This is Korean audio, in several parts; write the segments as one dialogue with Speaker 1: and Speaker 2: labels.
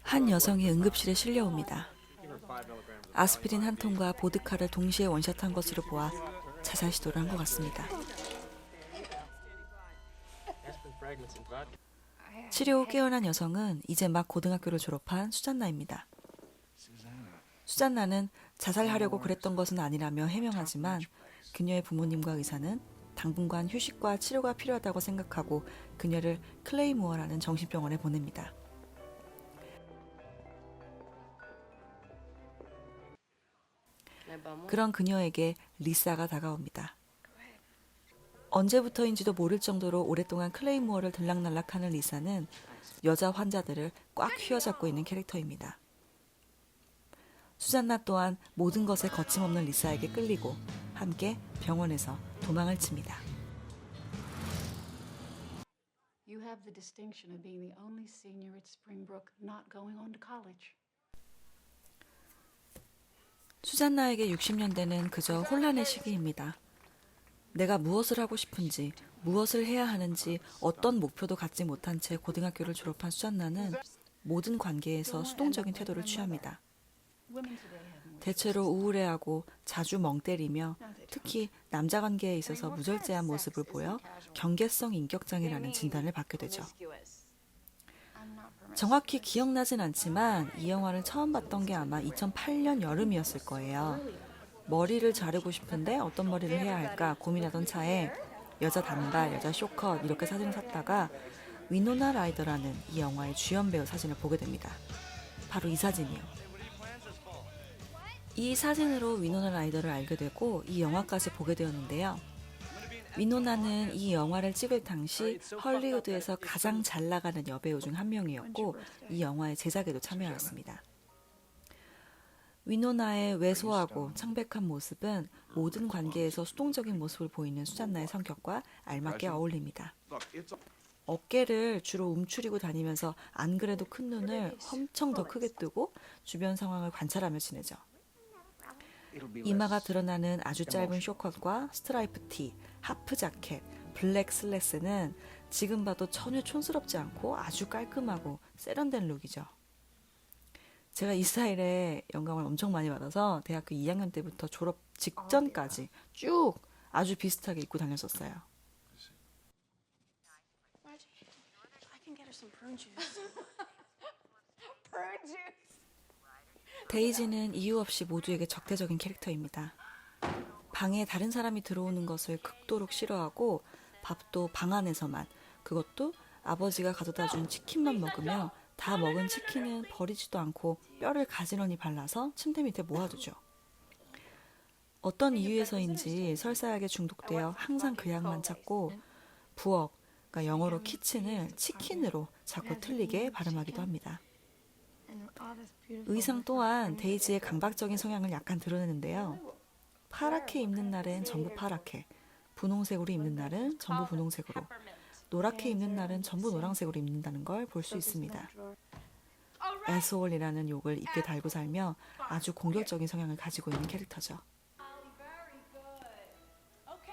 Speaker 1: 한 여성이 응급실에 실려옵니다. 아스피린 한 통과 보드카를 동시에 원샷한 것으로 보아 자살 시도를 한 것 같습니다. 치료 후 깨어난 여성은 이제 막 고등학교를 졸업한 수잔나입니다. 수잔나는 자살하려고 그랬던 것은 아니라며 해명하지만 그녀의 부모님과 의사는 당분간 휴식과 치료가 필요하다고 생각하고 그녀를 클레이모어라는 정신병원에 보냅니다. 그런 그녀에게 리사가 다가옵니다. 언제부터인지도 모를 정도로 오랫동안 클레이모어를 들락날락하는 리사는 여자 환자들을 꽉 휘어잡고 있는 캐릭터입니다. 수잔나 또한 모든 것에 거침없는 리사에게 끌리고 함께 병원에서 도망을 칩니다.
Speaker 2: You have the distinction of being the only senior at Springbrook not going on to college.
Speaker 1: 수잔나에게 60년대는 그저 혼란의 시기입니다. 내가 무엇을 하고 싶은지, 무엇을 해야 하는지 어떤 목표도 갖지 못한 채 고등학교를 졸업한 수잔나는 모든 관계에서 수동적인 태도를 취합니다. 대체로 우울해하고 자주 멍 때리며 특히 남자 관계에 있어서 무절제한 모습을 보여 경계성 인격장애라는 진단을 받게 되죠. 정확히 기억나진 않지만 이 영화를 처음 봤던 게 아마 2008년 여름이었을 거예요. 머리를 자르고 싶은데 어떤 머리를 해야 할까 고민하던 차에 여자 단발, 여자 쇼컷 이렇게 사진을 샀다가 위노나 라이더라는 이 영화의 주연 배우 사진을 보게 됩니다. 바로 이 사진이요. 이 사진으로 위노나 라이더를 알게 되고 이 영화까지 보게 되었는데요. 위노나는 이 영화를 찍을 당시 헐리우드에서 가장 잘 나가는 여배우 중 한 명이었고 이 영화의 제작에도 참여했습니다. 위노나의 왜소하고 창백한 모습은 모든 관계에서 수동적인 모습을 보이는 수잔나의 성격과 알맞게 어울립니다. 어깨를 주로 움츠리고 다니면서 안 그래도 큰 눈을 엄청 더 크게 뜨고 주변 상황을 관찰하며 지내죠. 이마가 드러나는 아주 짧은 쇼컷과 스트라이프 티, 하프 자켓, 블랙 슬랙스는 지금 봐도 전혀 촌스럽지 않고 아주 깔끔하고 세련된 룩이죠. 제가 이 스타일에 영감을 엄청 많이 받아서 대학교 2학년 때부터 졸업 직전까지 쭉 아주 비슷하게 입고 다녔었어요. 데이지는 이유 없이 모두에게 적대적인 캐릭터입니다. 방에 다른 사람이 들어오는 것을 극도로 싫어하고 밥도 방 안에서만, 그것도 아버지가 가져다 준 치킨만 먹으며 다 먹은 치킨은 버리지도 않고 뼈를 가지런히 발라서 침대 밑에 모아두죠. 어떤 이유에서인지 설사약에 중독되어 항상 그 약만 찾고 부엌, 그러니까 영어로 키친을 치킨으로 자꾸 틀리게 발음하기도 합니다. 의상 또한 데이지의 강박적인 성향을 약간 드러내는데요. 파랗게 입는 날엔 전부 파랗게, 분홍색으로 입는 날은 전부 분홍색으로, 노랗게 입는 날은 전부 노란색으로 입는다는 걸 볼 수 있습니다. 애스홀이라는 욕을 입게 달고 살며 아주 공격적인 성향을 가지고 있는 캐릭터죠.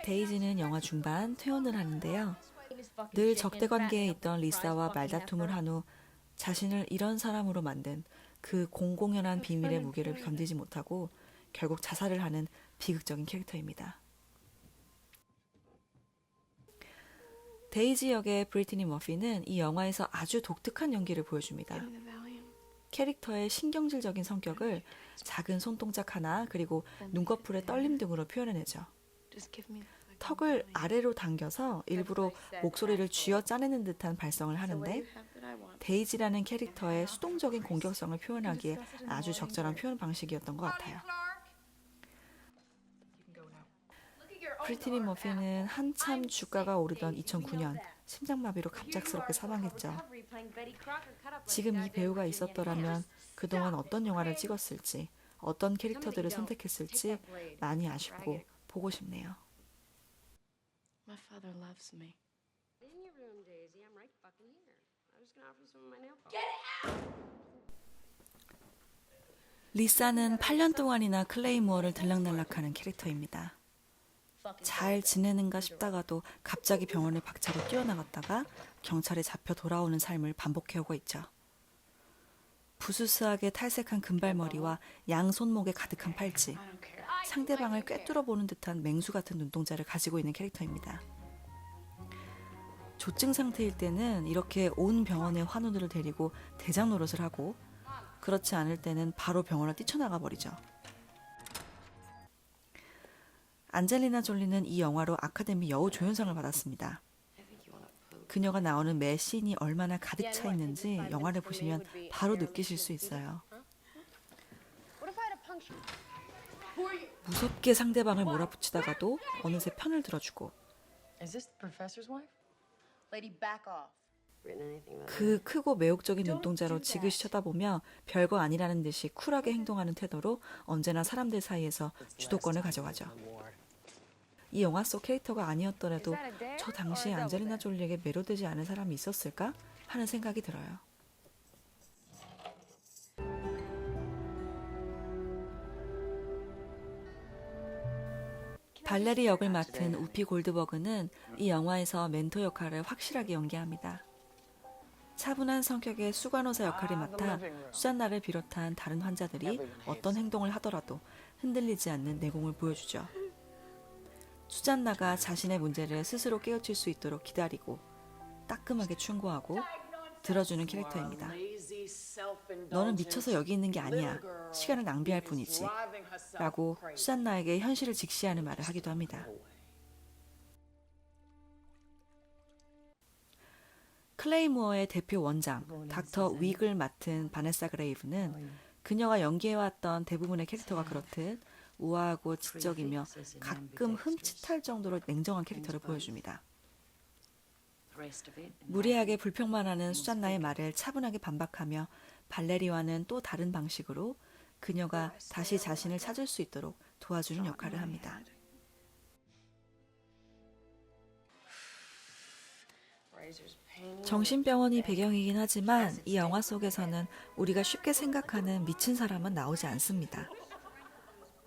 Speaker 1: 데이지는 영화 중반 퇴원을 하는데요. 늘 적대관계에 있던 리사와 말다툼을 한 후 자신을 이런 사람으로 만든 그 공공연한 비밀의 무게를 견디지 못하고 결국 자살을 하는 비극적인 캐릭터입니다. 데이지 역의 브리트니 머피는 이 영화에서 아주 독특한 연기를 보여줍니다. 캐릭터의 신경질적인 성격을 작은 손동작 하나 그리고 눈꺼풀의 떨림 등으로 표현해내죠. 턱을 아래로 당겨서 일부러 목소리를 쥐어 짜내는 듯한 발성을 하는데 데이지라는 캐릭터의 수동적인 공격성을 표현하기에 아주 적절한 표현 방식이었던 것 같아요. 브리트니 머피는 한참 주가가 오르던 2009년 심장마비로 갑작스럽게 사망했죠. 지금 이 배우가 있었더라면 그동안 어떤 영화를 찍었을지, 어떤 캐릭터들을 선택했을지 많이 아쉽고 보고 싶네요.
Speaker 2: My father loves me.
Speaker 3: In your room, Daisy. I'm right fucking here. I was gonna offer you some of my nail polish.
Speaker 1: 리사는 8년 동안이나 클레이모어를 들락날락하는 캐릭터입니다. 잘 지내는가 싶다가도 갑자기 병원을 박차고 뛰어나갔다가 경찰에 잡혀 돌아오는 삶을 반복해오고 있죠. 부스스하게 탈색한 금발머리와 양손목에 가득한 팔찌, 상대방을 꿰뚫어 보는 듯한 맹수 같은 눈동자를 가지고 있는 캐릭터입니다. 조증 상태일 때는 이렇게 온 병원의 환우들을 데리고 대장 노릇을 하고, 그렇지 않을 때는 바로 병원을 뛰쳐나가 버리죠. 안젤리나 졸리는 이 영화로 아카데미 여우 조연상을 받았습니다. 그녀가 나오는 매 씬이 얼마나 가득 차 있는지 영화를 보시면 바로 느끼실 수 있어요. 무섭게 상대방을 몰아붙이다가도 어느새 편을 들어주고,
Speaker 4: Is this the professor's wife? Lady, back off.
Speaker 1: 그 크고 매혹적인 눈동자로 지그시 쳐다보며 별거 아니라는 듯이 쿨하게 행동하는 태도로 언제나 사람들 사이에서 주도권을 가져가죠. 이 영화 속 캐릭터가 아니었더라도 저 당시에 안젤리나 졸리에게 매료되지 않은 사람이 있었을까 하는 생각이 들어요. 발레리 역을 맡은 우피 골드버그는 이 영화에서 멘토 역할을 확실하게 연기합니다. 차분한 성격의 수간호사 역할을 맡아 수잔나를 비롯한 다른 환자들이 어떤 행동을 하더라도 흔들리지 않는 내공을 보여주죠. 수잔나가 자신의 문제를 스스로 깨우칠 수 있도록 기다리고 따끔하게 충고하고 들어주는 캐릭터입니다. 너는 미쳐서 여기 있는 게 아니야. 시간을 낭비할 뿐이지. 라고 수잔나에게 현실을 직시하는 말을 하기도 합니다. 클레이모어의 대표 원장, 닥터 윅을 맡은 바네사 그레이브는 그녀가 연기해왔던 대부분의 캐릭터가 그렇듯 우아하고 지적이며 가끔 흠칫할 정도로 냉정한 캐릭터를 보여줍니다. 무리하게 불평만 하는 수잔나의 말을 차분하게 반박하며 발레리와는 또 다른 방식으로 그녀가 다시 자신을 찾을 수 있도록 도와주는 역할을 합니다. 정신병원이 배경이긴 하지만 이 영화 속에서는 우리가 쉽게 생각하는 미친 사람은 나오지 않습니다.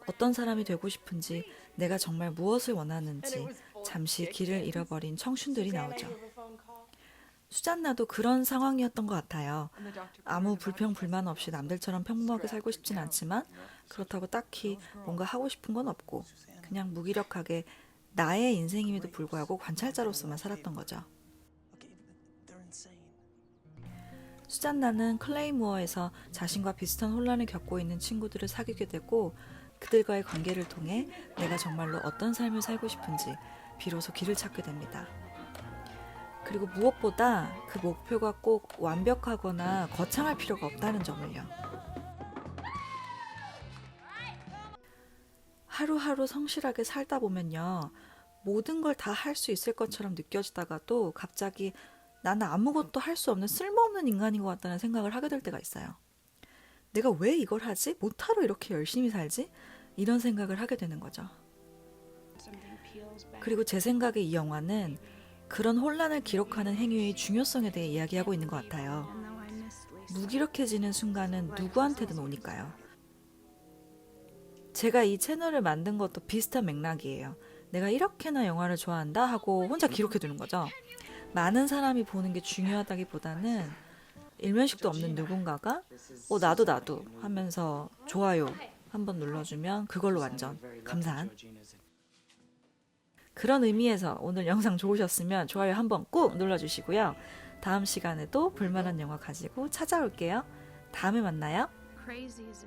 Speaker 1: 어떤 사람이 되고 싶은지, 내가 정말 무엇을 원하는지 잠시 길을 잃어버린 청춘들이 나오죠. 수잔나도 그런 상황이었던 것 같아요. 아무 불평 불만 없이 남들처럼 평범하게 살고 싶진 않지만 그렇다고 딱히 뭔가 하고 싶은 건 없고 그냥 무기력하게 나의 인생임에도 불구하고 관찰자로서만 살았던 거죠. 수잔나는 클레이모어에서 자신과 비슷한 혼란을 겪고 있는 친구들을 사귀게 되고 그들과의 관계를 통해 내가 정말로 어떤 삶을 살고 싶은지 비로소 길을 찾게 됩니다. 그리고 무엇보다 그 목표가 꼭 완벽하거나 거창할 필요가 없다는 점을요. 하루하루 성실하게 살다 보면요, 모든 걸 다 할 수 있을 것처럼 느껴지다가도 갑자기 나는 아무것도 할 수 없는 쓸모없는 인간인 것 같다는 생각을 하게 될 때가 있어요. 내가 왜 이걸 하지? 못하러 이렇게 열심히 살지? 이런 생각을 하게 되는 거죠. 그리고 제 생각에 이 영화는 그런 혼란을 기록하는 행위의 중요성에 대해 이야기하고 있는 것 같아요. 무기력해지는 순간은 누구한테든 오니까요. 제가 이 채널을 만든 것도 비슷한 맥락이에요. 내가 이렇게나 영화를 좋아한다 하고 혼자 기록해두는 거죠. 많은 사람이 보는 게 중요하다기보다는 일면식도 없는 누군가가 나도 하면서 좋아요 한번 눌러주면 그걸로 완전 감사한 그런 의미에서 오늘 영상 좋으셨으면 좋아요 한번 꼭 눌러주시고요. 다음 시간에도 볼만한 영화 가지고 찾아올게요. 다음에 만나요.
Speaker 2: Crazy is